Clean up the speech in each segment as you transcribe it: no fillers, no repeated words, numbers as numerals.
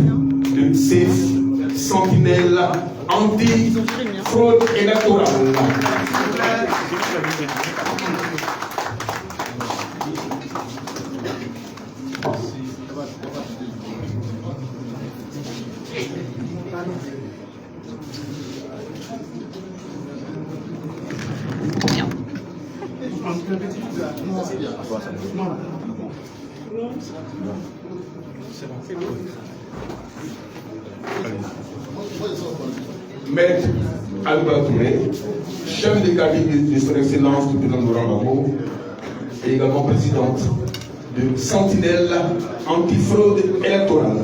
de ces sentinelles anti-fraude électorale. Maître Alba Touré, chef de cabinet de son excellence du président Laurent Gbagbo, et également présidente de Sentinelle anti-fraude électorale.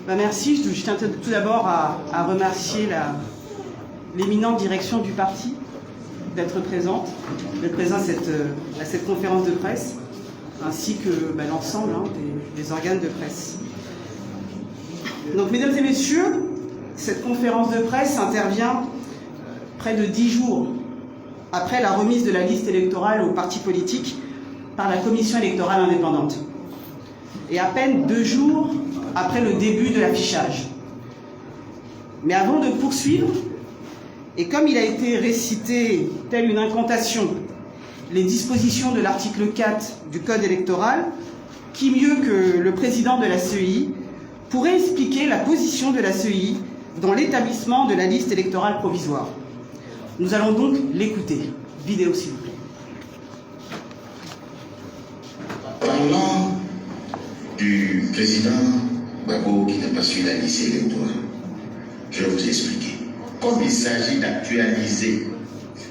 Merci. Je tiens tout d'abord à remercier l'éminente direction du parti d'être présente à cette conférence de presse, ainsi que l'ensemble des organes de presse. Donc, mesdames et messieurs, cette conférence de presse intervient près de 10 jours après la remise de la liste électorale aux partis politiques par la Commission électorale indépendante, et à peine 2 jours après le début de l'affichage. Mais avant de poursuivre, et comme il a été récité telle une incantation, les dispositions de l'article 4 du Code électoral, qui mieux que le président de la CEI pourrait expliquer la position de la CEI dans l'établissement de la liste électorale provisoire. Nous allons donc l'écouter. Vidéo, s'il vous plaît. Parlant du président Gbagbo qui n'a pas suivi la liste électorale, je vais vous expliquer. Comme il s'agit d'actualiser,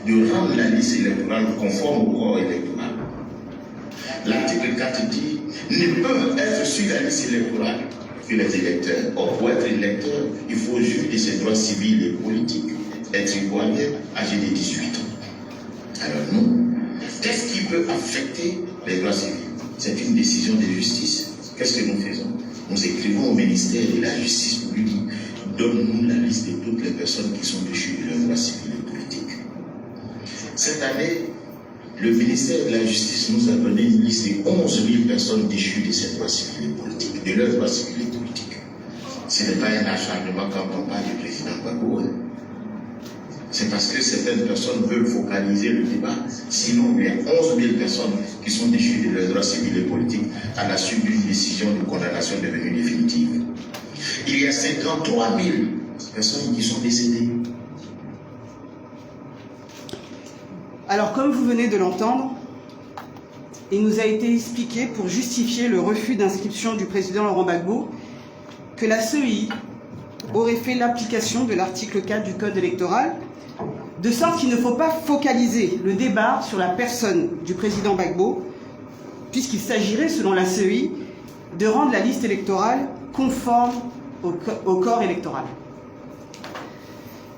de rendre la liste électorale conforme au corps électoral, l'article 4 dit ne peuvent être sur la liste électorale que les électeurs. Or, pour être électeur, il faut juger de ses droits civils et politiques, être citoyen âgé de 18 ans. Alors nous, qu'est-ce qui peut affecter les droits civils? C'est une décision de justice. Qu'est-ce que nous faisons? Nous écrivons au ministère de la Justice pour lui dire donne-nous la liste de toutes les personnes qui sont déchues de leurs droits civils et politiques. Cette année, le ministère de la Justice nous a donné une liste de 11 000 personnes déchues de ces droits civils et politiques, de leurs droits civils et politiques. Ce n'est pas un acharnement quand on parle du président Gbagbo. C'est parce que certaines personnes veulent focaliser le débat. Sinon, il y a 11 000 personnes qui sont déchues de leurs droits civils et politiques à la suite d'une décision de condamnation devenue définitive. Il y a 53 000 personnes qui sont décédées. Alors, comme vous venez de l'entendre, il nous a été expliqué, pour justifier le refus d'inscription du président Laurent Gbagbo, que la CEI aurait fait l'application de l'article 4 du Code électoral, de sorte qu'il ne faut pas focaliser le débat sur la personne du président Gbagbo, puisqu'il s'agirait, selon la CEI, de rendre la liste électorale conforme au corps électoral.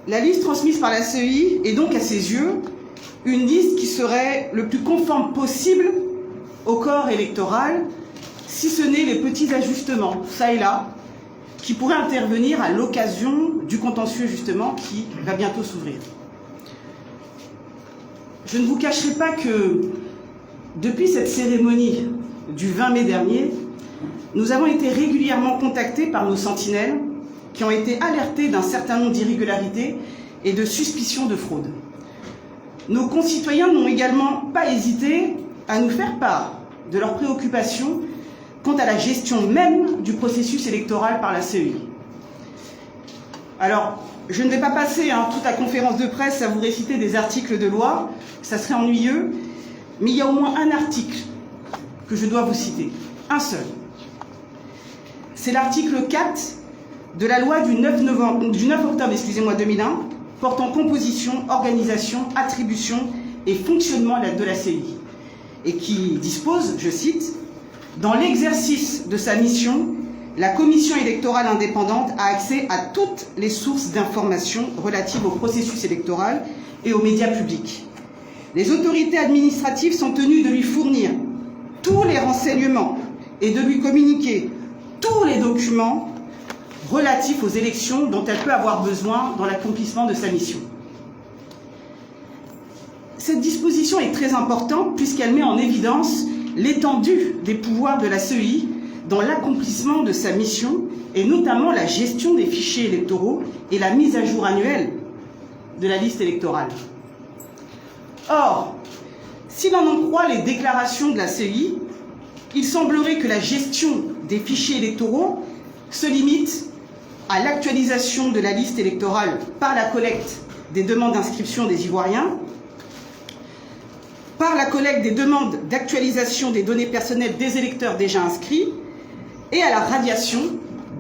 La liste transmise par la CEI est donc, à ses yeux, une liste qui serait le plus conforme possible au corps électoral, si ce n'est les petits ajustements, ça et là, qui pourraient intervenir à l'occasion du contentieux, justement, qui va bientôt s'ouvrir. Je ne vous cacherai pas que, depuis cette cérémonie du 20 mai dernier, nous avons été régulièrement contactés par nos sentinelles qui ont été alertés d'un certain nombre d'irrégularités et de suspicions de fraude. Nos concitoyens n'ont également pas hésité à nous faire part de leurs préoccupations quant à la gestion même du processus électoral par la CEI. Alors, je ne vais pas passer toute la conférence de presse à vous réciter des articles de loi, ça serait ennuyeux, mais il y a au moins un article que je dois vous citer, un seul. C'est l'article 4 de la loi du 9 octobre 2001, portant composition, organisation, attribution et fonctionnement de la CEI, et qui dispose, je cite, « Dans l'exercice de sa mission, la Commission électorale indépendante a accès à toutes les sources d'informations relatives au processus électoral et aux médias publics. Les autorités administratives sont tenues de lui fournir tous les renseignements et de lui communiquer tous les documents relatifs aux élections dont elle peut avoir besoin dans l'accomplissement de sa mission. » Cette disposition est très importante puisqu'elle met en évidence l'étendue des pouvoirs de la CEI dans l'accomplissement de sa mission et notamment la gestion des fichiers électoraux et la mise à jour annuelle de la liste électorale. Or, si l'on en croit les déclarations de la CEI, il semblerait que la gestion des fichiers électoraux se limite à l'actualisation de la liste électorale par la collecte des demandes d'inscription des Ivoiriens, par la collecte des demandes d'actualisation des données personnelles des électeurs déjà inscrits et à la radiation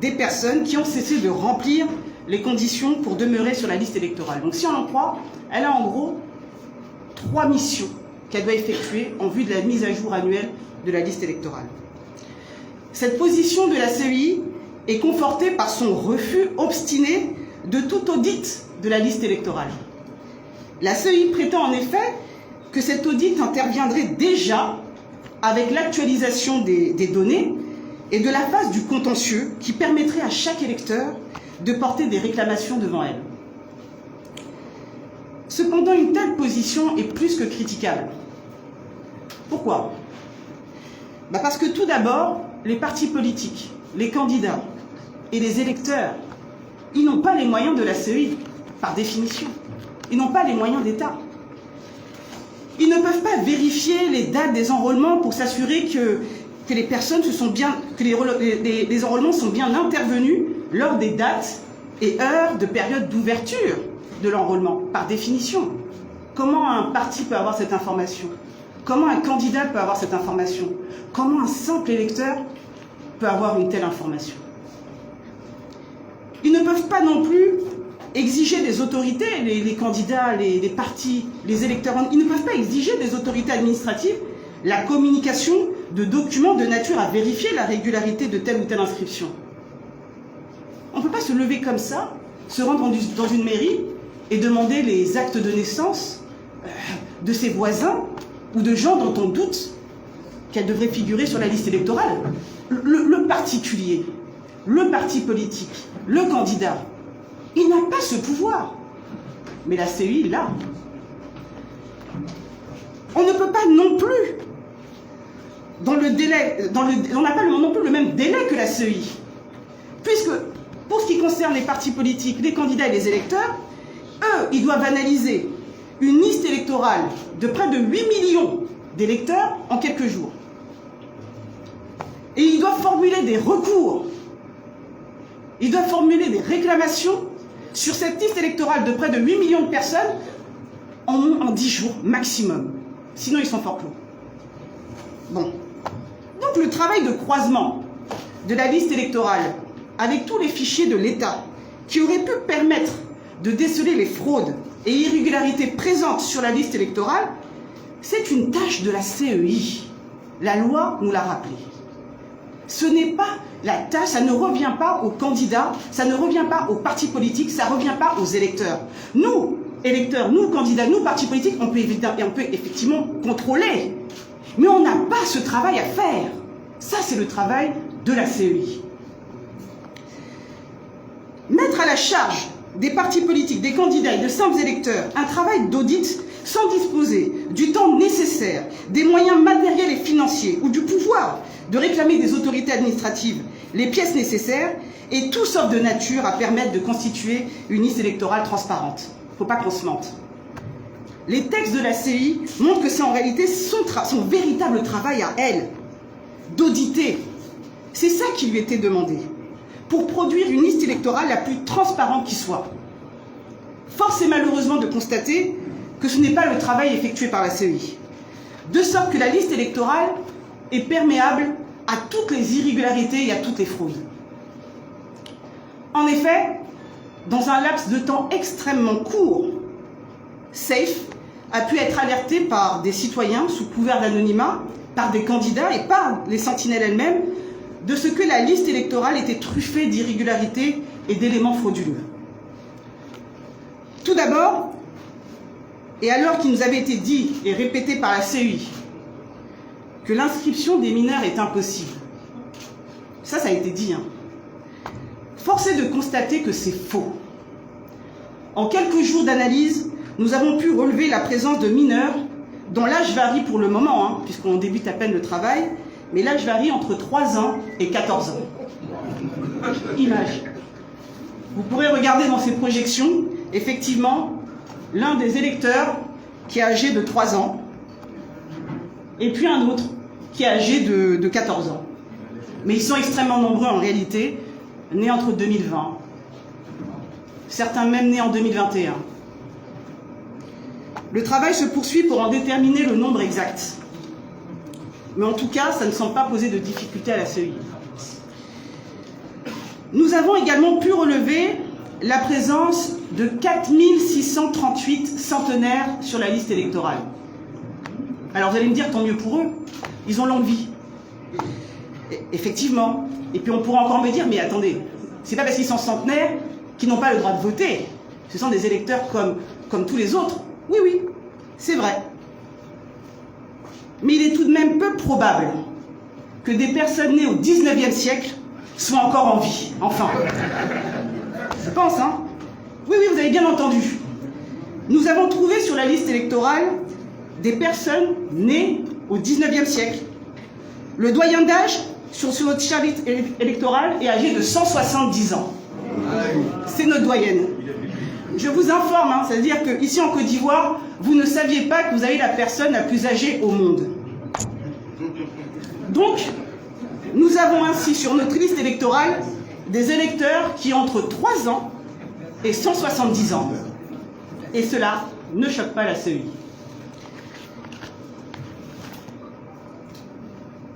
des personnes qui ont cessé de remplir les conditions pour demeurer sur la liste électorale. Donc si on en croit, elle a en gros 3 missions qu'elle doit effectuer en vue de la mise à jour annuelle de la liste électorale. Cette position de la CEI est confortée par son refus obstiné de tout audit de la liste électorale. La CEI prétend en effet que cet audit interviendrait déjà avec l'actualisation des données et de la phase du contentieux qui permettrait à chaque électeur de porter des réclamations devant elle. Cependant, une telle position est plus que critiquable. Pourquoi ? Parce que tout d'abord, les partis politiques, les candidats et les électeurs, ils n'ont pas les moyens de la CEI, par définition. Ils n'ont pas les moyens d'État. Ils ne peuvent pas vérifier les dates des enrôlements pour s'assurer que les personnes les enrôlements sont bien intervenus lors des dates et heures de période d'ouverture de l'enrôlement, par définition. Comment un parti peut avoir cette information? Comment un candidat peut avoir cette information? Comment un simple électeur peut avoir une telle information? Ils ne peuvent pas non plus exiger des autorités, les candidats, les partis, les électeurs, ils ne peuvent pas exiger des autorités administratives la communication de documents de nature à vérifier la régularité de telle ou telle inscription. On ne peut pas se lever comme ça, se rendre dans une mairie et demander les actes de naissance de ses voisins ou de gens dont on doute qu'elles devraient figurer sur la liste électorale. Le particulier, le parti politique, le candidat, il n'a pas ce pouvoir. Mais la CEI l'a. On ne peut pas non plus, on n'a pas non plus le même délai que la CEI. Puisque, pour ce qui concerne les partis politiques, les candidats et les électeurs, eux, ils doivent analyser une liste électorale de près de 8 millions d'électeurs en quelques jours. Et ils doivent formuler des recours, ils doivent formuler des réclamations sur cette liste électorale de près de 8 millions de personnes en 10 jours maximum. Sinon, ils sont forclos. Bon. Donc, le travail de croisement de la liste électorale avec tous les fichiers de l'État qui auraient pu permettre de déceler les fraudes et irrégularités présentes sur la liste électorale, c'est une tâche de la CEI. La loi nous l'a rappelé. Ce n'est pas la tâche, ça ne revient pas aux candidats, ça ne revient pas aux partis politiques, ça ne revient pas aux électeurs. Nous, électeurs, nous, candidats, nous, partis politiques, on peut effectivement contrôler. Mais on n'a pas ce travail à faire. Ça, c'est le travail de la CEI. Mettre à la charge des partis politiques, des candidats et de simples électeurs un travail d'audit sans disposer du temps nécessaire, des moyens matériels et financiers ou du pouvoir de réclamer des autorités administratives les pièces nécessaires est tout sauf de nature à permettre de constituer une liste électorale transparente. Il ne faut pas qu'on se mente. Les textes de la CEI montrent que c'est en réalité son véritable travail à elle, d'auditer. C'est ça qui lui était demandé, pour produire une liste électorale la plus transparente qui soit. Force est malheureusement de constater que ce n'est pas le travail effectué par la CEI, de sorte que la liste électorale est perméable à toutes les irrégularités et à toutes les fraudes. En effet, dans un laps de temps extrêmement court, SAFE a pu être alerté par des citoyens sous couvert d'anonymat, par des candidats et par les sentinelles elles-mêmes, de ce que la liste électorale était truffée d'irrégularités et d'éléments frauduleux. Tout d'abord, et alors qu'il nous avait été dit et répété par la CEI que l'inscription des mineurs est impossible, ça a été dit, force est de constater que c'est faux. En quelques jours d'analyse, nous avons pu relever la présence de mineurs dont l'âge varie pour le moment, puisqu'on débute à peine le travail, mais l'âge varie entre 3 ans et 14 ans. Image. Vous pourrez regarder dans ces projections, effectivement, l'un des électeurs qui est âgé de 3 ans, et puis un autre qui est âgé de 14 ans. Mais ils sont extrêmement nombreux en réalité, nés entre 2020, certains même nés en 2021. Le travail se poursuit pour en déterminer le nombre exact. Mais en tout cas, ça ne semble pas poser de difficulté à la CEI. Nous avons également pu relever la présence de 4638 centenaires sur la liste électorale. Alors vous allez me dire, tant mieux pour eux, ils ont longue vie. Effectivement. Et puis on pourra encore me dire, mais attendez, c'est pas parce qu'ils sont centenaires qu'ils n'ont pas le droit de voter. Ce sont des électeurs comme tous les autres. Oui, oui, c'est vrai. Mais il est tout de même peu probable que des personnes nées au 19e siècle soient encore en vie. Enfin. Je pense, hein. Oui, oui, vous avez bien entendu. Nous avons trouvé sur la liste électorale des personnes nées au 19e siècle. Le doyen d'âge sur notre charte électorale est âgé de 170 ans. C'est notre doyenne. Je vous informe, hein, c'est-à-dire qu'ici en Côte d'Ivoire, vous ne saviez pas que vous avez la personne la plus âgée au monde. Donc, nous avons ainsi sur notre liste électorale des électeurs qui ont entre 3 ans et 170 ans. Et cela ne choque pas la CEI.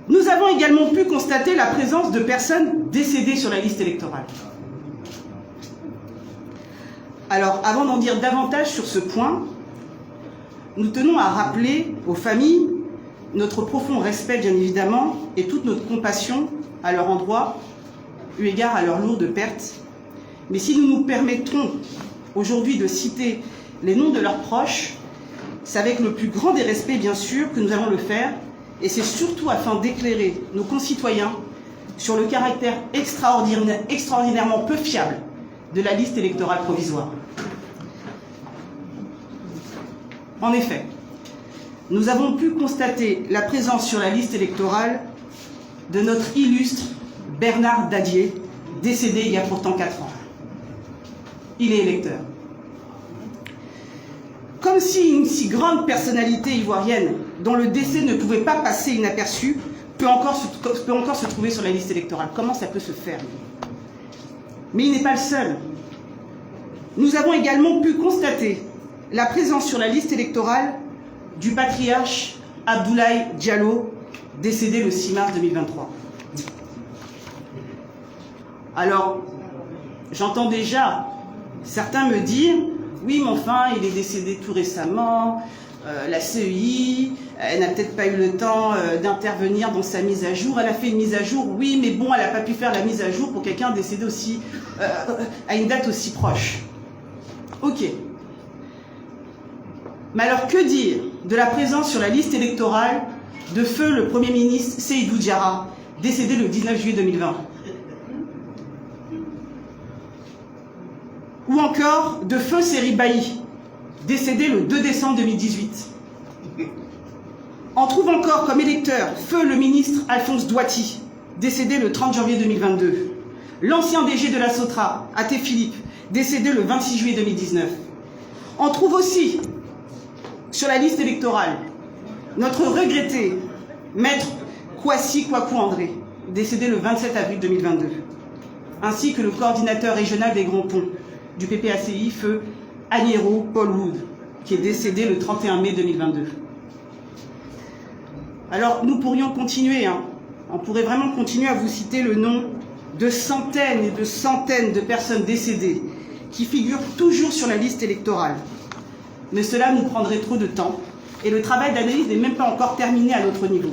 Nous avons également pu constater la présence de personnes décédées sur la liste électorale. Alors, avant d'en dire davantage sur ce point, nous tenons à rappeler aux familles notre profond respect, bien évidemment, et toute notre compassion à leur endroit, eu égard à leurs lourdes pertes. Mais si nous nous permettrons aujourd'hui de citer les noms de leurs proches, c'est avec le plus grand des respects, bien sûr, que nous allons le faire, et c'est surtout afin d'éclairer nos concitoyens sur le caractère extraordinairement peu fiable de la liste électorale provisoire. En effet, nous avons pu constater la présence sur la liste électorale de notre illustre Bernard Dadier, décédé il y a pourtant 4 ans. Il est électeur. Comme si une si grande personnalité ivoirienne, dont le décès ne pouvait pas passer inaperçu, peut encore se trouver sur la liste électorale. Comment ça peut se faire? Mais il n'est pas le seul. Nous avons également pu constater la présence sur la liste électorale du patriarche Abdoulaye Diallo, décédé le 6 mars 2023. Alors, j'entends déjà certains me dire « Oui, mais enfin, il est décédé tout récemment, la CEI, elle n'a peut-être pas eu le temps d'intervenir dans sa mise à jour. Elle a fait une mise à jour, oui, mais bon, elle n'a pas pu faire la mise à jour pour quelqu'un décédé aussi, à une date aussi proche. » Ok. Mais alors, que dire de la présence sur la liste électorale de feu le Premier ministre Seydou Diarra, décédé le 19 juillet 2020? Ou encore de feu Seri Bailly, décédé le 2 décembre 2018. On trouve encore comme électeur feu le ministre Alphonse Douati, décédé le 30 janvier 2022. L'ancien DG de la Sotra, Athé Philippe, décédé le 26 juillet 2019. On trouve aussi sur la liste électorale notre regretté maître Kwasi Kwaku André, décédé le 27 avril 2022, ainsi que le coordinateur régional des Grands Ponts du PPACI, feu Agnero Paul Wood, qui est décédé le 31 mai 2022. Alors nous pourrions continuer, hein. On pourrait vraiment continuer à vous citer le nom de centaines et de centaines de personnes décédées qui figurent toujours sur la liste électorale. Mais cela nous prendrait trop de temps et le travail d'analyse n'est même pas encore terminé à notre niveau.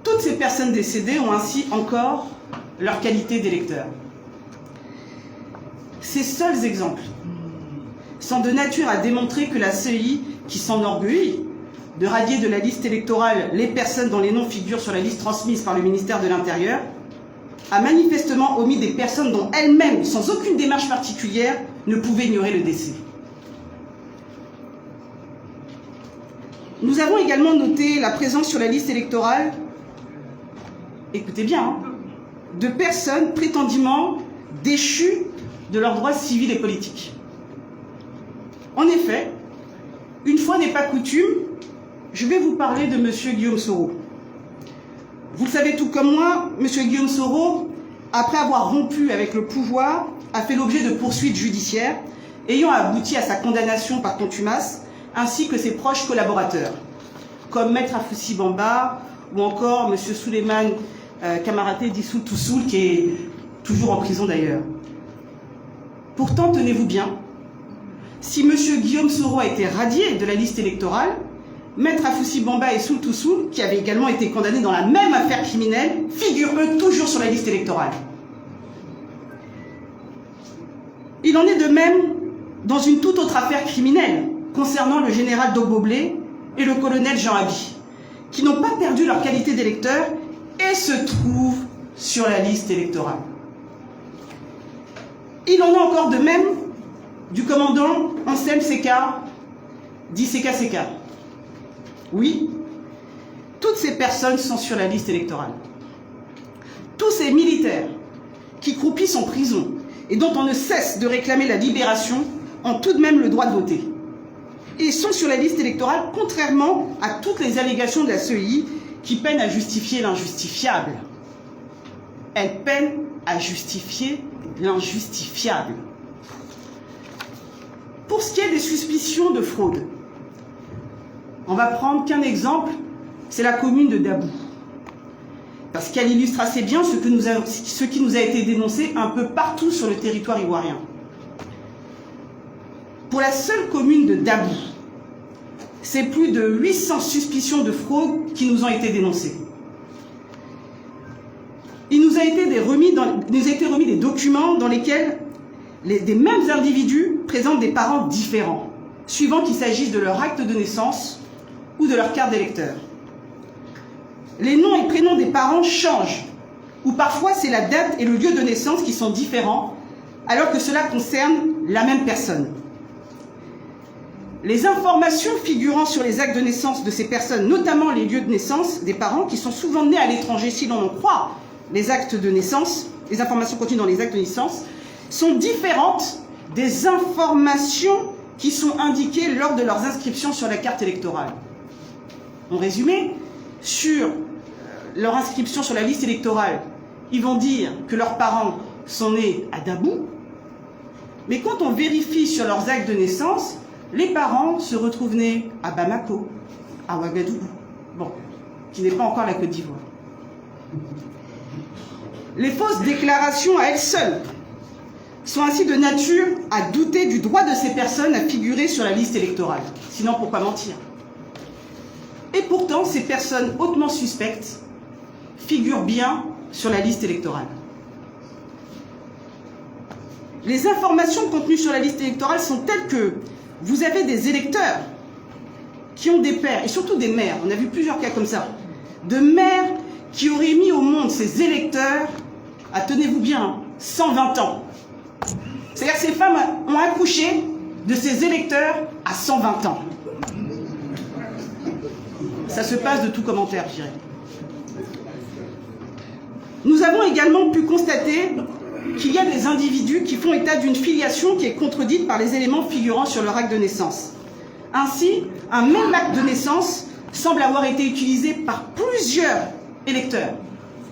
Toutes ces personnes décédées ont ainsi encore leur qualité d'électeurs. Ces seuls exemples sont de nature à démontrer que la CEI, qui s'enorgueillit de radier de la liste électorale les personnes dont les noms figurent sur la liste transmise par le ministère de l'Intérieur, a manifestement omis des personnes dont elles-mêmes, sans aucune démarche particulière, ne pouvaient ignorer le décès. Nous avons également noté la présence sur la liste électorale, écoutez bien, hein, de personnes prétendument déchues de leurs droits civils et politiques. En effet, une fois n'est pas coutume, je vais vous parler de M. Guillaume Soro. Vous le savez tout comme moi, M. Guillaume Soro, après avoir rompu avec le pouvoir, a fait l'objet de poursuites judiciaires, ayant abouti à sa condamnation par contumace, ainsi que ses proches collaborateurs, comme Maître Afoussi Bamba, ou encore M. Souleymane Kamaraté Dissoul Toussoul, qui est toujours en prison d'ailleurs. Pourtant, tenez-vous bien, si M. Guillaume Soro a été radié de la liste électorale, Maître Afoussi Bamba et Soul Toussoul, qui avaient également été condamnés dans la même affaire criminelle, figurent eux toujours sur la liste électorale. Il en est de même dans une toute autre affaire criminelle concernant le général Dogboblé et le colonel Jean Abi, qui n'ont pas perdu leur qualité d'électeurs et se trouvent sur la liste électorale. Il en est encore de même du commandant Anselme Seka, dit Seka Seka. Oui, toutes ces personnes sont sur la liste électorale. Tous ces militaires qui croupissent en prison et dont on ne cesse de réclamer la libération ont tout de même le droit de voter. Et sont sur la liste électorale, contrairement à toutes les allégations de la CEI qui peinent à justifier l'injustifiable. Elles peinent à justifier l'injustifiable. Pour ce qui est des suspicions de fraude, on va prendre qu'un exemple, c'est la commune de Dabou. Parce qu'elle illustre assez bien ce qui nous a été dénoncé un peu partout sur le territoire ivoirien. Pour la seule commune de Dabou, c'est plus de 800 suspicions de fraude qui nous ont été dénoncées. Il nous a été remis des documents dans lesquels des mêmes individus présentent des parents différents, suivant qu'il s'agisse de leur acte de naissance ou de leur carte d'électeur. Les noms et prénoms des parents changent, ou parfois c'est la date et le lieu de naissance qui sont différents, alors que cela concerne la même personne. Les informations figurant sur les actes de naissance de ces personnes, notamment les lieux de naissance des parents, qui sont souvent nés à l'étranger si l'on en croit les actes de naissance, les informations contenues dans les actes de naissance, sont différentes des informations qui sont indiquées lors de leurs inscriptions sur la carte électorale. En résumé, sur leur inscription sur la liste électorale, ils vont dire que leurs parents sont nés à Dabou, mais quand on vérifie sur leurs actes de naissance, les parents se retrouvent nés à Bamako, à Ouagadougou, bon, qui n'est pas encore la Côte d'Ivoire. Les fausses déclarations à elles seules sont ainsi de nature à douter du droit de ces personnes à figurer sur la liste électorale. Sinon, pourquoi mentir? Et pourtant, ces personnes hautement suspectes figurent bien sur la liste électorale. Les informations contenues sur la liste électorale sont telles que vous avez des électeurs qui ont des pères, et surtout des mères, on a vu plusieurs cas comme ça, de mères qui auraient mis au monde ces électeurs à, tenez-vous bien, 120 ans. C'est-à-dire que ces femmes ont accouché de ces électeurs à 120 ans. Ça se passe de tout commentaire, je dirais. Nous avons également pu constater qu'il y a des individus qui font état d'une filiation qui est contredite par les éléments figurant sur leur acte de naissance. Ainsi, un même acte de naissance semble avoir été utilisé par plusieurs électeurs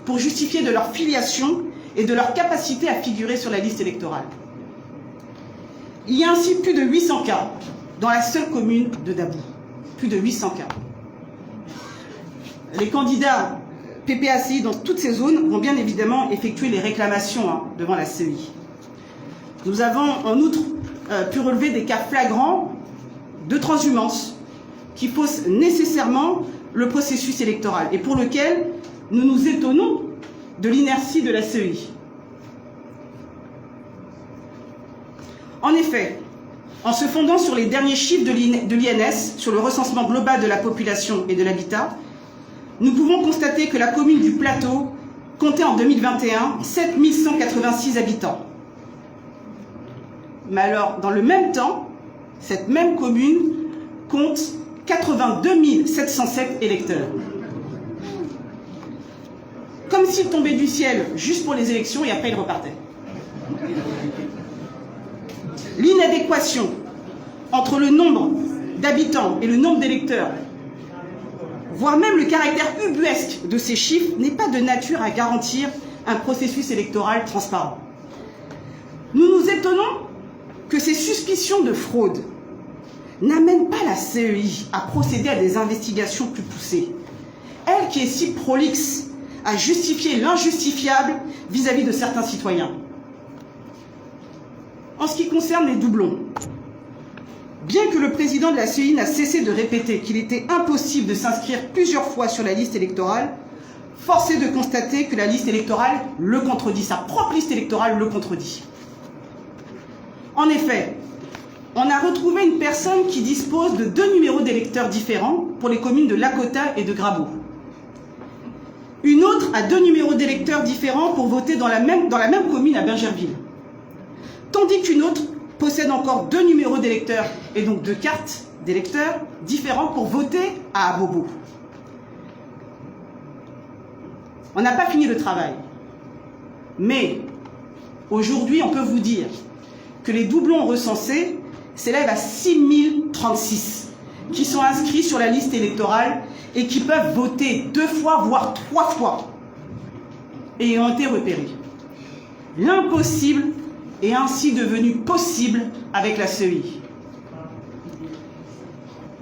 pour justifier de leur filiation et de leur capacité à figurer sur la liste électorale. Il y a ainsi plus de 800 cas dans la seule commune de Dabou. Plus de 800 cas. Les candidats PPACI dans toutes ces zones vont bien évidemment effectuer les réclamations devant la CEI. Nous avons en outre pu relever des cas flagrants de transhumance qui faussent nécessairement le processus électoral et pour lequel nous nous étonnons de l'inertie de la CEI. En effet, en se fondant sur les derniers chiffres de l'INS, sur le recensement global de la population et de l'habitat, nous pouvons constater que la commune du Plateau comptait en 2021 7186 habitants. Mais alors, dans le même temps, cette même commune compte 82 707 électeurs. Comme s'ils tombaient du ciel juste pour les élections et après ils repartaient. L'inadéquation entre le nombre d'habitants et le nombre d'électeurs, voire même le caractère ubuesque de ces chiffres, n'est pas de nature à garantir un processus électoral transparent. Nous nous étonnons que ces suspicions de fraude n'amènent pas la CEI à procéder à des investigations plus poussées. Elle qui est si prolixe à justifier l'injustifiable vis-à-vis de certains citoyens. En ce qui concerne les doublons, bien que le président de la CEI n'a cessé de répéter qu'il était impossible de s'inscrire plusieurs fois sur la liste électorale, force est de constater que la liste électorale le contredit, sa propre liste électorale le contredit. En effet, on a retrouvé une personne qui dispose de 2 numéros d'électeurs différents pour les communes de Lakota et de Grabeau. Une autre a 2 numéros d'électeurs différents pour voter dans la même commune à Bergerville. Tandis qu'une autre possède encore 2 numéros d'électeurs et donc 2 cartes d'électeurs différents pour voter à Abobo. On n'a pas fini le travail. Mais aujourd'hui, on peut vous dire que les doublons recensés s'élèvent à 6036 qui sont inscrits sur la liste électorale et qui peuvent voter 2 fois, voire 3 fois, et ont été repérés. L'impossible est ainsi devenu possible avec la CEI.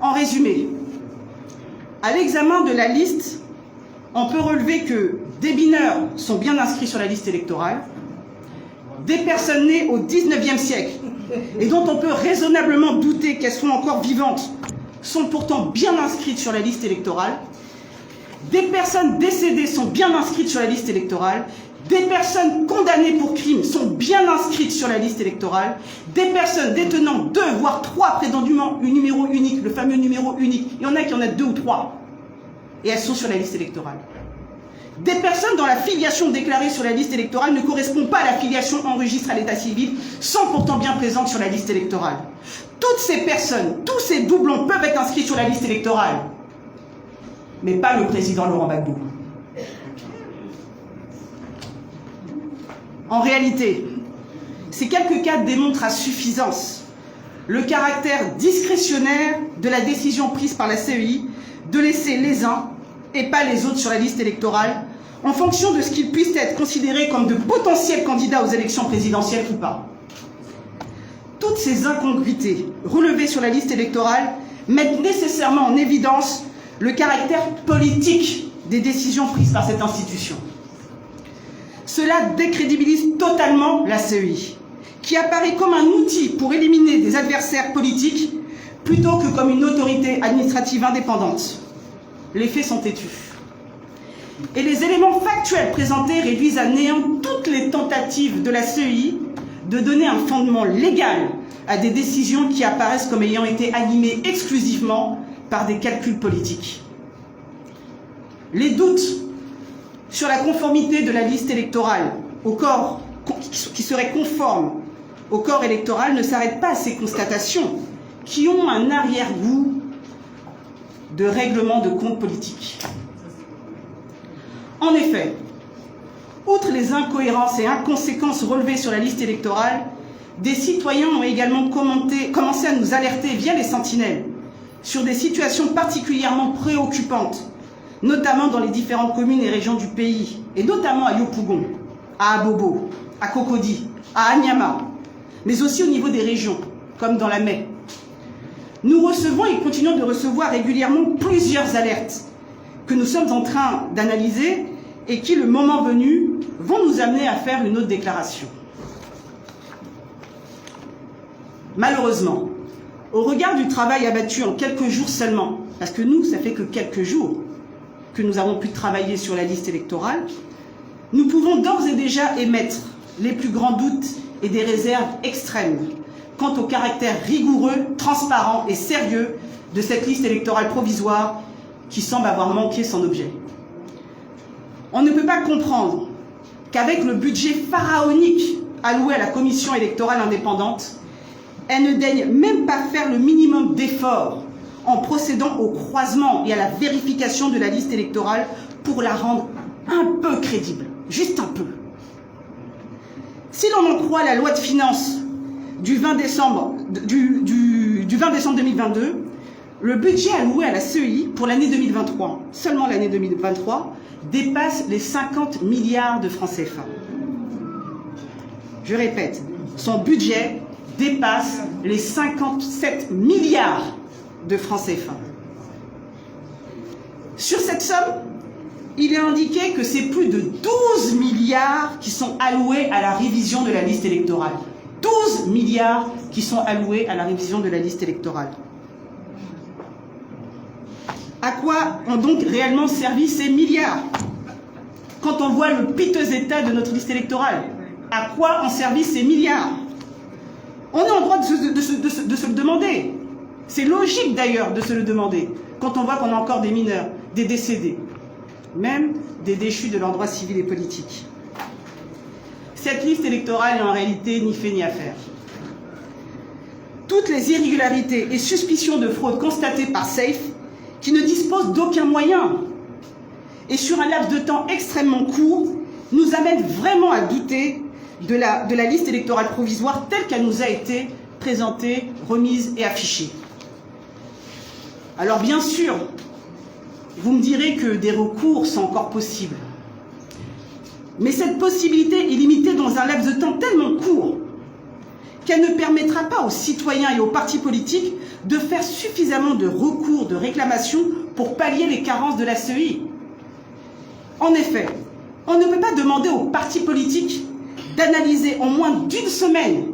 En résumé, à l'examen de la liste, on peut relever que des mineurs sont bien inscrits sur la liste électorale, des personnes nées au 19e siècle et dont on peut raisonnablement douter qu'elles soient encore vivantes sont pourtant bien inscrites sur la liste électorale, des personnes décédées sont bien inscrites sur la liste électorale, des personnes condamnées pour crime sont bien inscrites sur la liste électorale, des personnes détenant 2 voire 3 prétendument un numéro unique, le fameux numéro unique, il y en a qui en ont 2 ou 3, et elles sont sur la liste électorale. Des personnes dont la filiation déclarée sur la liste électorale ne correspond pas à la filiation enregistrée à l'état civil sont pourtant bien présentes sur la liste électorale. Toutes ces personnes, tous ces doublons peuvent être inscrits sur la liste électorale, mais pas le président Laurent Gbagbo. En réalité, ces quelques cas démontrent à suffisance le caractère discrétionnaire de la décision prise par la CEI de laisser les uns et pas les autres sur la liste électorale, en fonction de ce qu'ils puissent être considérés comme de potentiels candidats aux élections présidentielles ou pas. Toutes ces incongruités relevées sur la liste électorale mettent nécessairement en évidence le caractère politique des décisions prises par cette institution. Cela décrédibilise totalement la CEI, qui apparaît comme un outil pour éliminer des adversaires politiques plutôt que comme une autorité administrative indépendante. Les faits sont têtus. Et les éléments factuels présentés réduisent à néant toutes les tentatives de la CEI de donner un fondement légal à des décisions qui apparaissent comme ayant été animées exclusivement par des calculs politiques. Les doutes sur la conformité de la liste électorale au corps qui serait conforme au corps électoral ne s'arrêtent pas à ces constatations qui ont un arrière-goût de règlement de comptes politiques. En effet, outre les incohérences et inconséquences relevées sur la liste électorale, des citoyens ont également commencé à nous alerter via les sentinelles sur des situations particulièrement préoccupantes, notamment dans les différentes communes et régions du pays, et notamment à Yopougon, à Abobo, à Cocody, à Anyama, mais aussi au niveau des régions, comme dans la Mai. Nous recevons et continuons de recevoir régulièrement plusieurs alertes que nous sommes en train d'analyser et qui, le moment venu, vont nous amener à faire une autre déclaration. Malheureusement, au regard du travail abattu en quelques jours seulement, parce que nous, ça fait que quelques jours que nous avons pu travailler sur la liste électorale, nous pouvons d'ores et déjà émettre les plus grands doutes et des réserves extrêmes quant au caractère rigoureux, transparent et sérieux de cette liste électorale provisoire qui semble avoir manqué son objet. On ne peut pas comprendre qu'avec le budget pharaonique alloué à la commission électorale indépendante, elle ne daigne même pas faire le minimum d'efforts en procédant au croisement et à la vérification de la liste électorale pour la rendre un peu crédible, juste un peu. Si l'on en croit la loi de finances du 20 décembre 2022, le budget alloué à la CEI pour l'année 2023, seulement l'année 2023, dépasse les 50 milliards de francs CFA. Je répète, son budget dépasse les 57 milliards de francs CFA. Sur cette somme, il est indiqué que c'est plus de 12 milliards qui sont alloués à la révision de la liste électorale. 12 milliards qui sont alloués à la révision de la liste électorale. À quoi ont donc réellement servi ces milliards? Quand on voit le piteux état de notre liste électorale, à quoi ont servi ces milliards? On est en droit de se le demander. C'est logique d'ailleurs de se le demander, quand on voit qu'on a encore des mineurs, des décédés, même des déchus de leurs droits civils et politiques. Cette liste électorale est en réalité ni fait ni à faire. Toutes les irrégularités et suspicions de fraude constatées par SAFE, qui ne dispose d'aucun moyen, et sur un laps de temps extrêmement court, nous amènent vraiment à douter de la liste électorale provisoire telle qu'elle nous a été présentée, remise et affichée. Alors bien sûr, vous me direz que des recours sont encore possibles. Mais cette possibilité est limitée dans un laps de temps tellement court qu'elle ne permettra pas aux citoyens et aux partis politiques de faire suffisamment de recours, de réclamations pour pallier les carences de la CEI. En effet, on ne peut pas demander aux partis politiques d'analyser en moins d'une semaine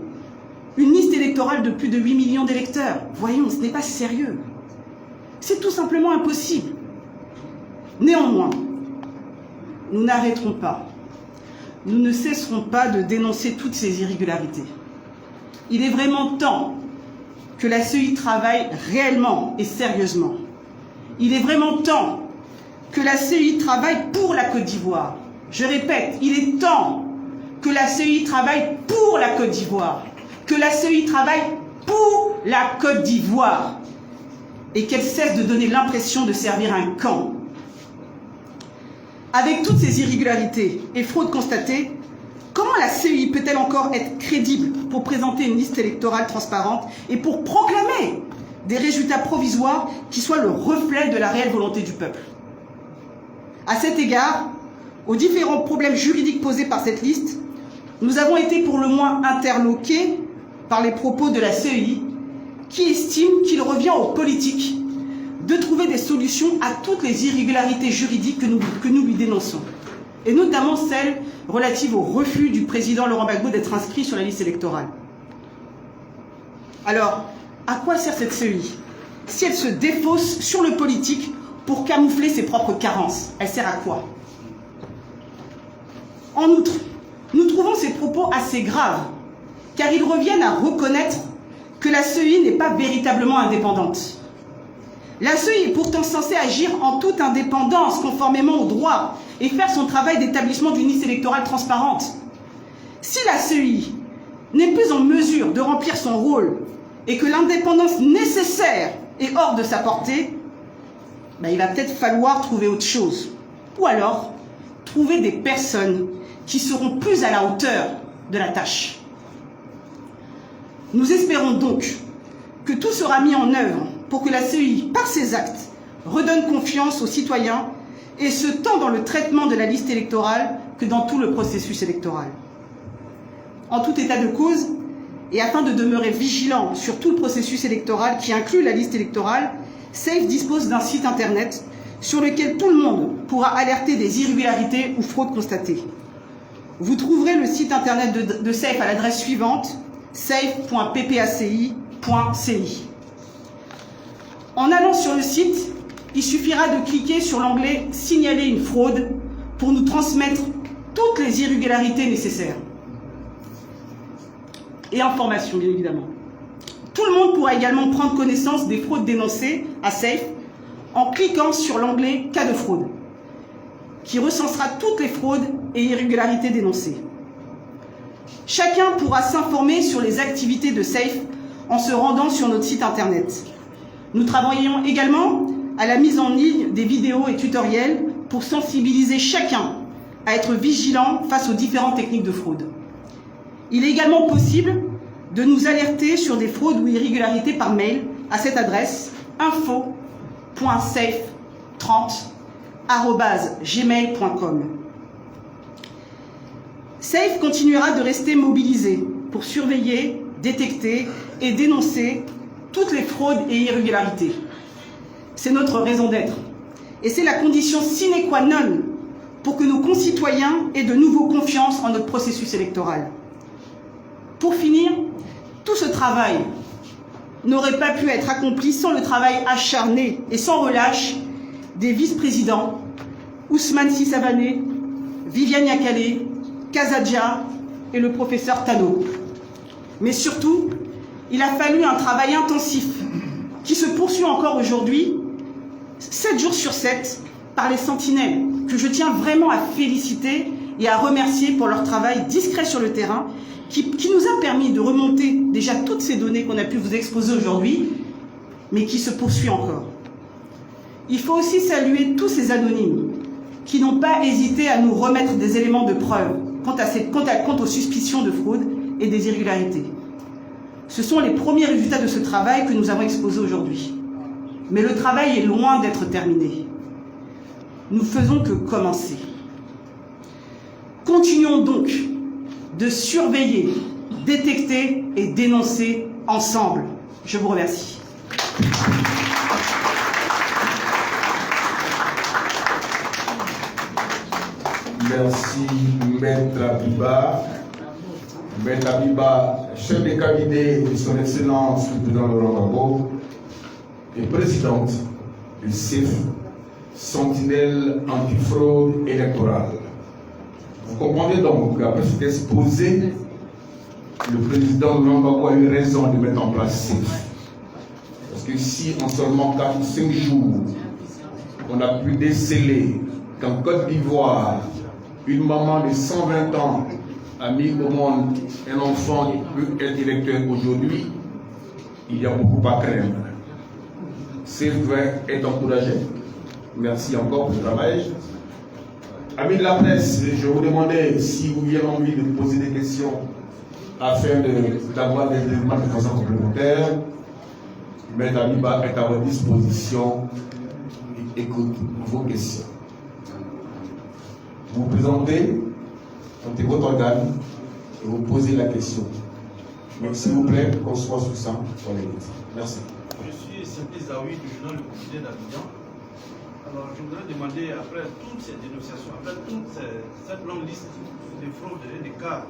une liste électorale de plus de 8 millions d'électeurs. Voyons, ce n'est pas sérieux. C'est tout simplement impossible. Néanmoins, nous n'arrêterons pas. Nous ne cesserons pas de dénoncer toutes ces irrégularités. Il est vraiment temps que la CEI travaille réellement et sérieusement. Il est vraiment temps que la CEI travaille pour la Côte d'Ivoire. Je répète, il est temps que la CEI travaille pour la Côte d'Ivoire. Que la CEI travaille pour la Côte d'Ivoire. Et qu'elle cesse de donner l'impression de servir un camp. Avec toutes ces irrégularités et fraudes constatées, comment la CEI peut-elle encore être crédible pour présenter une liste électorale transparente et pour proclamer des résultats provisoires qui soient le reflet de la réelle volonté du peuple? À cet égard, aux différents problèmes juridiques posés par cette liste, nous avons été pour le moins interloqués par les propos de la CEI qui estime qu'il revient aux politiques de trouver des solutions à toutes les irrégularités juridiques que nous lui dénonçons, et notamment celles relatives au refus du président Laurent Gbagbo d'être inscrit sur la liste électorale. Alors, à quoi sert cette CEI si elle se défausse sur le politique pour camoufler ses propres carences? Elle sert à quoi? En outre, nous trouvons ces propos assez graves, car ils reviennent à reconnaître que la CEI n'est pas véritablement indépendante. La CEI est pourtant censée agir en toute indépendance, conformément au droit, et faire son travail d'établissement d'une liste électorale transparente. Si la CEI n'est plus en mesure de remplir son rôle et que l'indépendance nécessaire est hors de sa portée, il va peut-être falloir trouver autre chose. Ou alors, trouver des personnes qui seront plus à la hauteur de la tâche. Nous espérons donc que tout sera mis en œuvre pour que la CEI, par ses actes, redonne confiance aux citoyens, et ce tant dans le traitement de la liste électorale que dans tout le processus électoral. En tout état de cause, et afin de demeurer vigilant sur tout le processus électoral qui inclut la liste électorale, SAFE dispose d'un site internet sur lequel tout le monde pourra alerter des irrégularités ou fraudes constatées. Vous trouverez le site internet de SAFE à l'adresse suivante, safe.ppaci.ci. En allant sur le site, il suffira de cliquer sur l'onglet « Signaler une fraude » pour nous transmettre toutes les irrégularités nécessaires. Et informations, bien évidemment. Tout le monde pourra également prendre connaissance des fraudes dénoncées à SAFE en cliquant sur l'onglet « Cas de fraude » qui recensera toutes les fraudes et irrégularités dénoncées. Chacun pourra s'informer sur les activités de SAFE en se rendant sur notre site internet. Nous travaillons également à la mise en ligne des vidéos et tutoriels pour sensibiliser chacun à être vigilant face aux différentes techniques de fraude. Il est également possible de nous alerter sur des fraudes ou irrégularités par mail à cette adresse info.safe30@gmail.com. SAFE continuera de rester mobilisé pour surveiller, détecter et dénoncer toutes les fraudes et irrégularités. C'est notre raison d'être. Et c'est la condition sine qua non pour que nos concitoyens aient de nouveau confiance en notre processus électoral. Pour finir, tout ce travail n'aurait pas pu être accompli sans le travail acharné et sans relâche des vice-présidents Ousmane Sissavané, Viviane Yakale, Kazadja et le professeur Tano. Mais surtout, il a fallu un travail intensif qui se poursuit encore aujourd'hui, 7 jours sur 7, par les sentinelles, que je tiens vraiment à féliciter et à remercier pour leur travail discret sur le terrain, qui nous a permis de remonter déjà toutes ces données qu'on a pu vous exposer aujourd'hui, mais qui se poursuit encore. Il faut aussi saluer tous ces anonymes qui n'ont pas hésité à nous remettre des éléments de preuve quant aux suspicions de fraude et des irrégularités. Ce sont les premiers résultats de ce travail que nous avons exposé aujourd'hui. Mais le travail est loin d'être terminé. Nous ne faisons que commencer. Continuons donc de surveiller, détecter et dénoncer ensemble. Je vous remercie. Merci, Maître Abiba. Maître Abiba, chef de cabinet de son Excellence, le président Laurent Gbagbo, et présidente du CIF, Sentinelle antifraude électorale. Vous comprenez donc qu'après cet exposé, le président Laurent Gbagbo a eu raison de mettre en place CIF. Parce que si en seulement 4 ou 5 jours, on a pu déceler qu'en Côte d'Ivoire, une maman de 120 ans a mis au monde un enfant qui peut être électeur aujourd'hui, il y a beaucoup à craindre. CIF est encouragé. Merci encore pour le travail. Amis de la presse, je vous demandais si vous aviez envie de poser des questions afin d'avoir des éléments de façon complémentaire. Maître Abiba est à votre disposition. Écoute vos questions. Vous présentez, montez votre organe et vous posez la question. Donc s'il vous plaît, qu'on soit succinct sur les minutes. Merci. Je suis Simplice Zawi du journal Le Quotidien d'Abidjan. Alors je voudrais demander, après toutes ces dénonciations, après toute cette longue liste de fraudes et de cas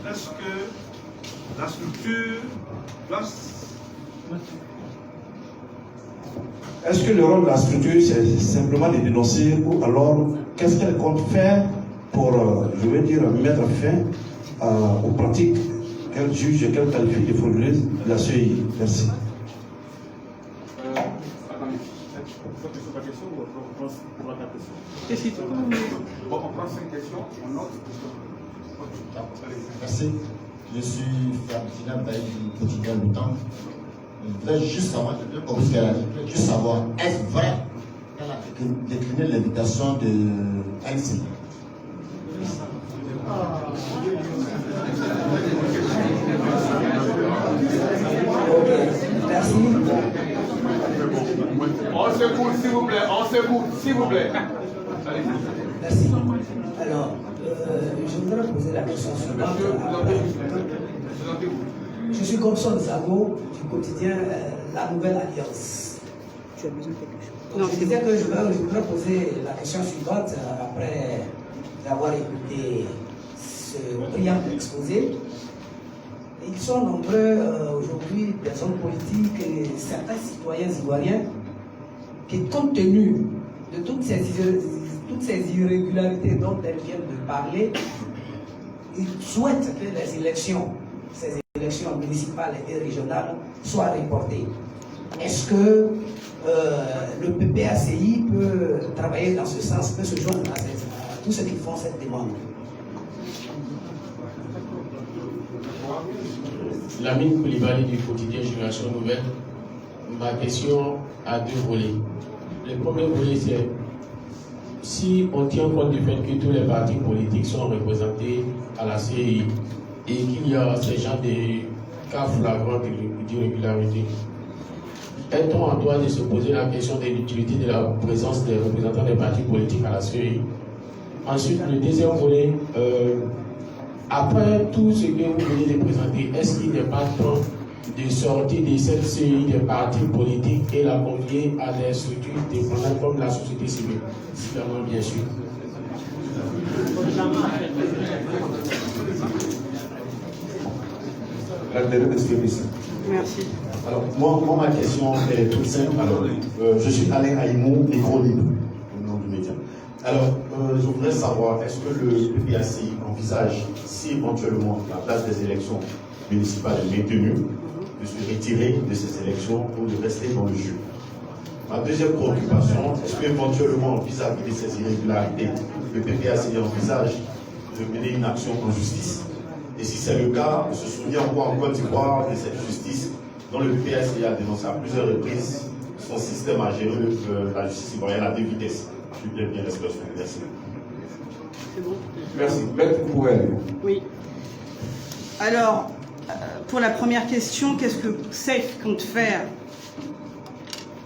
est-ce que la structure doit... Est-ce que le rôle de la structure, c'est simplement de dénoncer ou alors qu'est-ce qu'elle compte faire pour, je vais dire, mettre fin aux pratiques qu'elle juge et qu'elle qualifie de frauduleuses de la CEI? Merci. Attendez, c'est pas question ou on prend la question? On prend 5 questions, on note. Merci. Je suis Ferdinand Baï du quotidien Le Temps. Je voudrais juste savoir, est-ce vrai qu'elle a décliné l'invitation de LCI? Merci. On s'écoute, s'il vous plaît, s'il vous plaît. Merci. Alors, je voudrais poser la question suivante. Je suis Gomson Zago du quotidien La Nouvelle Alliance. Tu as besoin de quelque chose? Donc, je disais que je voudrais poser la question suivante après avoir écouté ce brillant exposé. Ils sont nombreux aujourd'hui, des hommes politiques et certains citoyens ivoiriens qui, compte tenu de toutes ces irrégularités dont elles viennent de parler, ils souhaitent que les élections, ces élections municipales et régionales, soient reportées. Est-ce que le PPACI peut travailler dans ce sens, peut se joindre à tous ceux qui font cette demande? Lamine Koulibaly du quotidien Génération Nouvelle. Ma question a deux volets. Le premier volet, c'est si on tient compte du fait que tous les partis politiques sont représentés à la CEI et qu'il y a ces gens de cas flagrants d'irrégularité, est-on en droit de se poser la question de l'utilité de la présence des représentants des partis politiques à la CEI? Ensuite, le deuxième volet, après tout ce que vous venez de présenter, est-ce qu'il n'est pas temps de sortir de cette série des partis politiques et la confier à des structures dépendantes comme la société civile, civilement bien sûr? Merci. Alors, moi, ma question est toute simple. Alors, je suis Alain Aïmou, micro libre, au nom du média. Alors, je voudrais savoir, est-ce que le PPACI envisage, si éventuellement la place des élections municipales est maintenue, de se retirer de ces élections ou de rester dans le jeu? Ma deuxième préoccupation, est-ce qu'éventuellement, vis-à-vis de ces irrégularités, le PPACI envisage de mener une action en justice? Et si c'est le cas, on se souvient encore en Côte d'Ivoire de cette justice dont le PPACI a dénoncé à plusieurs reprises son système à gérer la justice ivoirienne à deux vitesses. Je suis bien l'expression. Merci. C'est bon. Merci. Maître Pouel. Oui. Alors, pour la première question, qu'est-ce que SAFE compte faire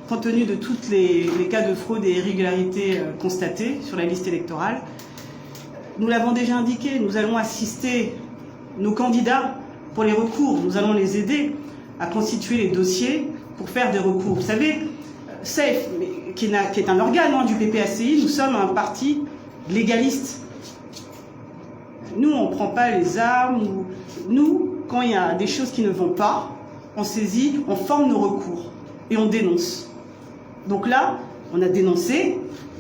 compte tenu de tous les cas de fraude et irrégularités constatés sur la liste électorale? Nous l'avons déjà indiqué, nous allons assister nos candidats pour les recours. Nous allons les aider à constituer les dossiers pour faire des recours. Vous savez, SAFE, qui est un organe du PPACI, nous sommes un parti légaliste. Nous, on ne prend pas les armes. Nous, quand il y a des choses qui ne vont pas, on saisit, on forme nos recours et on dénonce. Donc là, on a dénoncé.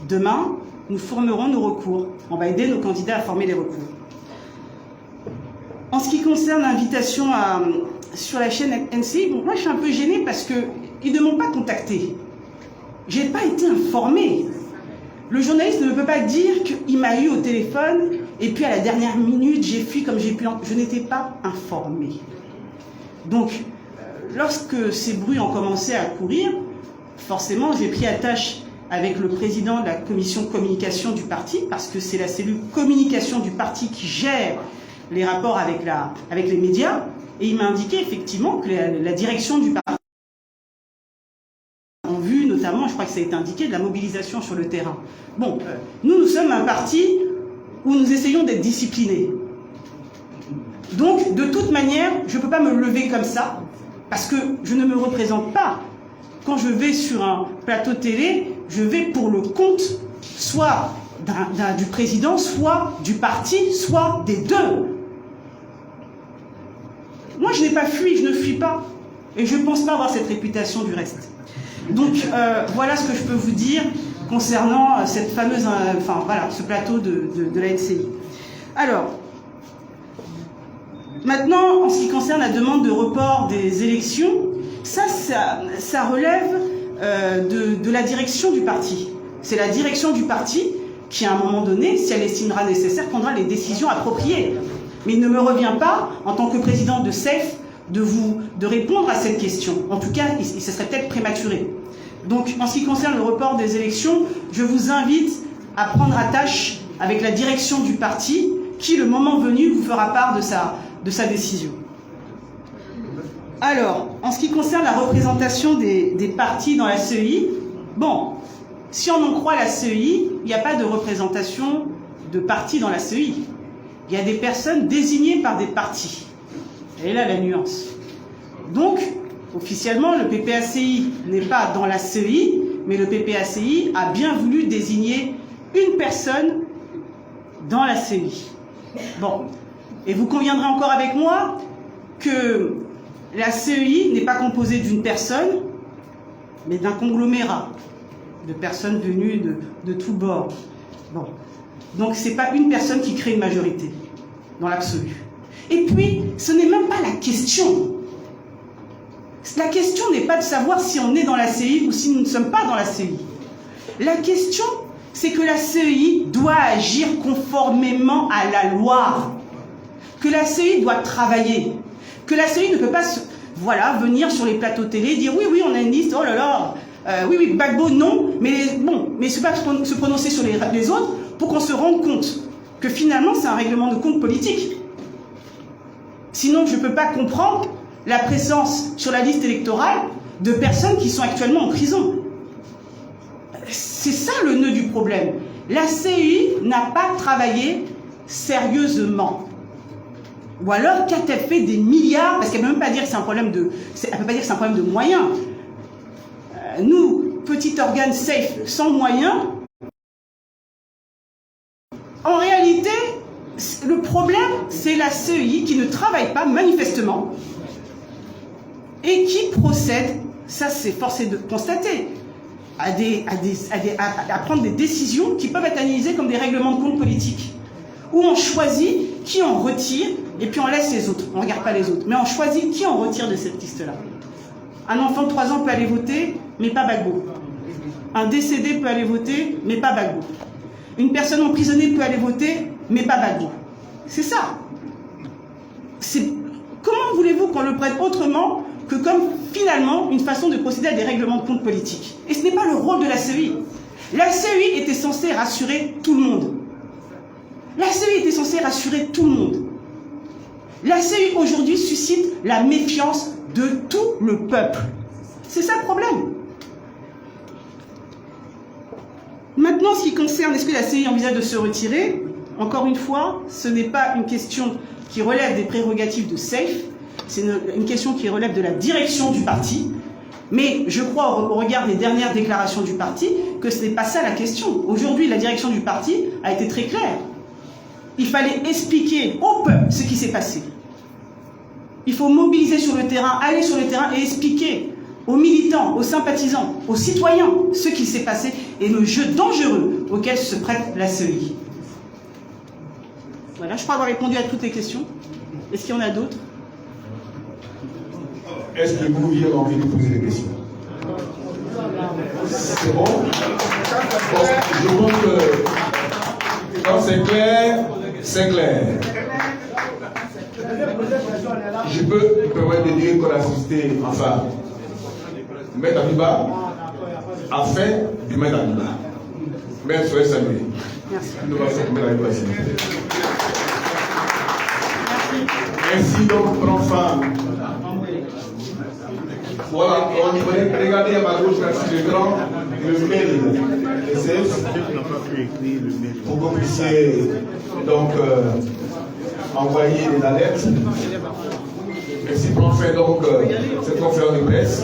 Demain, nous formerons nos recours. On va aider nos candidats à former les recours. En ce qui concerne l'invitation sur la chaîne NCI, bon, moi je suis un peu gênée parce qu'ils ne m'ont pas contacté. Je n'ai pas été informée. Le journaliste ne peut pas dire qu'il m'a eu au téléphone et puis à la dernière minute, j'ai fui comme j'ai pu. Je n'étais pas informée. Donc, lorsque ces bruits ont commencé à courir, forcément, j'ai pris attache avec le président de la commission communication du parti, parce que c'est la cellule communication du parti qui gère les rapports avec les médias, et il m'a indiqué effectivement que la direction du parti ont vu notamment, je crois que ça a été indiqué, de la mobilisation sur le terrain. Bon, nous sommes un parti où nous essayons d'être disciplinés. Donc, de toute manière, je ne peux pas me lever comme ça, parce que je ne me représente pas. Quand je vais sur un plateau télé, je vais pour le compte, soit du président, soit du parti, soit des deux. Moi, je n'ai pas fui, je ne fuis pas. Et je ne pense pas avoir cette réputation du reste. Donc, voilà ce que je peux vous dire concernant cette fameuse, ce plateau de la NCI. Alors, maintenant, en ce qui concerne la demande de report des élections, ça relève de la direction du parti. C'est la direction du parti qui, à un moment donné, si elle estimera nécessaire, prendra les décisions appropriées. Mais il ne me revient pas, en tant que président de SAFE, de répondre à cette question. En tout cas, ce serait peut-être prématuré. Donc, en ce qui concerne le report des élections, je vous invite à prendre attache avec la direction du parti, qui, le moment venu, vous fera part de sa décision. Alors, en ce qui concerne la représentation des partis dans la CEI, bon, si on en croit la CEI, il n'y a pas de représentation de partis dans la CEI. Il y a des personnes désignées par des partis. Et là, la nuance. Donc, officiellement, le PPACI n'est pas dans la CEI, mais le PPACI a bien voulu désigner une personne dans la CEI. Bon, et vous conviendrez encore avec moi que la CEI n'est pas composée d'une personne, mais d'un conglomérat de personnes venues de tous bords. Bon. Donc, ce n'est pas une personne qui crée une majorité, dans l'absolu. Et puis, ce n'est même pas la question. La question n'est pas de savoir si on est dans la CEI ou si nous ne sommes pas dans la CEI. La question, c'est que la CEI doit agir conformément à la loi, que la CEI doit travailler. Que la CEI ne peut pas venir sur les plateaux télé, dire oui, oui, on a une liste, oh là là, oui, oui, Gbagbo, non, mais c'est pas se prononcer sur les autres pour qu'on se rende compte que finalement c'est un règlement de compte politique. Sinon, je ne peux pas comprendre la présence sur la liste électorale de personnes qui sont actuellement en prison. C'est ça le nœud du problème. La CEI n'a pas travaillé sérieusement. Ou alors, qu'a-t-elle fait des milliards? Parce qu'elle ne peut même pas dire que c'est un problème de... Elle peut pas dire que c'est un problème de moyens. Nous, petit organe safe, sans moyens, en réalité, le problème, c'est la CEI qui ne travaille pas, manifestement, et qui procède, ça c'est forcé de constater, à prendre des décisions qui peuvent être analysées comme des règlements de compte politiques, où on choisit qui on retire, et puis on laisse les autres, on ne regarde pas les autres, mais on choisit qui on retire de cette liste-là. Un enfant de 3 ans peut aller voter, mais pas Gbagbo. Un décédé peut aller voter, mais pas Gbagbo. Une personne emprisonnée peut aller voter, mais pas Gbagbo. C'est ça. Comment voulez-vous qu'on le prenne autrement que comme, finalement, une façon de procéder à des règlements de compte politiques? Et ce n'est pas le rôle de la CEI. La CEI était censée rassurer tout le monde. La CEI était censée rassurer tout le monde. La CEI, aujourd'hui, suscite la méfiance de tout le peuple. C'est ça le problème. Maintenant, ce qui concerne, est-ce que la CEI envisage de se retirer? Encore une fois, ce n'est pas une question qui relève des prérogatives de SAFE, c'est une question qui relève de la direction du parti. Mais je crois, au regard des dernières déclarations du parti, que ce n'est pas ça la question. Aujourd'hui, la direction du parti a été très claire. Il fallait expliquer au peuple ce qui s'est passé. Il faut mobiliser sur le terrain, aller sur le terrain et expliquer aux militants, aux sympathisants, aux citoyens ce qui s'est passé et le jeu dangereux auquel se prête la CEI. Voilà, je crois avoir répondu à toutes les questions. Est-ce qu'il y en a d'autres? Est-ce que vous avez envie de poser des questions? C'est bon? Je pense que quand c'est clair, c'est clair. Je peux me permettre de dire qu'on a assisté, enfin, Maître Abiba a fait du Maître Abiba. Maître, soyez salué. Merci. Nous allons faire Maître Abiba. Merci donc, prends fin. Voilà, regardez à ma gauche, sur l'écran, le mail SF, pour que vous puissiez donc envoyer des alertes. Merci pour faire donc cette conférence de presse.